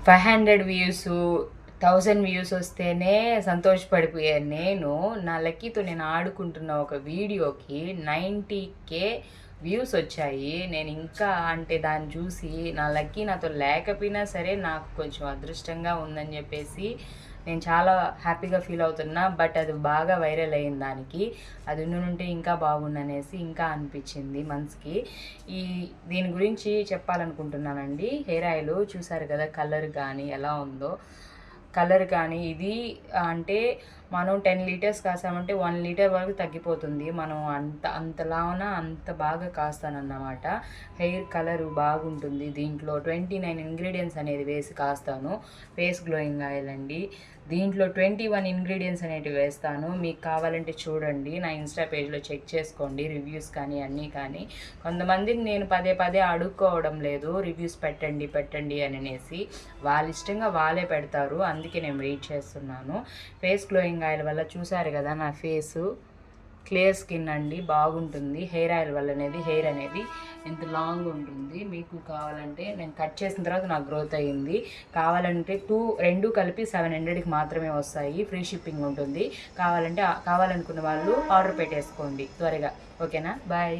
500 views 1000 views వస్తేనే సంతోషపడిపోయాను నేను. నా లక్కీతో నేను ఆడుకుంటున్న ఒక వీడియోకి 90K వ్యూస్ వచ్చాయి. నేను ఇంకా అంటే దాన్ని చూసి నా లక్కీ నాతో లేకపోయినా సరే నాకు కొంచెం అదృష్టంగా ఉందని చెప్పేసి నేను చాలా హ్యాపీగా ఫీల్ అవుతున్నా. బట్ అది బాగా వైరల్ అయింది దానికి. అది ఉండుంటే ఇంకా బాగుండనేసి ఇంకా అనిపించింది మనసుకి. దీని గురించి చెప్పాలనుకుంటున్నానండి. హెయిర్ ఆయిల్ చూసారు కదా, కలర్ కానీ ఎలా ఉందో. కలర్ కానీ ఇది అంటే మనం 10 లీటర్స్ కాసామంటే 1 లీటర్ వరకు తగ్గిపోతుంది. మనం అంతలాన అంత బాగా కాస్తానన్నమాట. హెయిర్ కలర్ బాగుంటుంది. దీంట్లో 29 ఇంగ్రీడియంట్స్ అనేది వేసి కాస్తాను. ఫేస్ గ్లోయింగ్ ఆయిల్ అండి. దీంట్లో 21 ఇంగ్రీడియంట్స్ అనేటివి వేస్తాను. మీకు కావాలంటే చూడండి, నా ఇన్స్టా పేజ్లో చెక్ చేసుకోండి, రివ్యూస్ కానీ అన్నీ కానీ. కొంతమందిని నేను పదే పదే అడుక్కోవడం లేదు, రివ్యూస్ పెట్టండి అనేసి. వాళ్ళ ఇష్టంగా వాళ్ళే పెడతారు, అందుకే నేను వెయిట్ చేస్తున్నాను. ఫేస్ గ్లోయింగ్ ఆయిల్ వల్ల చూసారు కదా నా ఫేసు క్లియర్ స్కిన్ అండి, బాగుంటుంది. హెయిర్ ఆయిల్ వల్ల హెయిర్ అనేది ఎంత లాంగ్ ఉంటుంది. మీకు కావాలంటే నేను కట్ చేసిన తర్వాత నాకు గ్రోత్ అయ్యింది. కావాలంటే రెండు కలిపి 700కి మాత్రమే వస్తాయి. ఫ్రీ షిప్పింగ్ ఉంటుంది. కావాలనుకున్న వాళ్ళు ఆర్డర్ పెట్టేసుకోండి త్వరగా. ఓకేనా? బాయ్.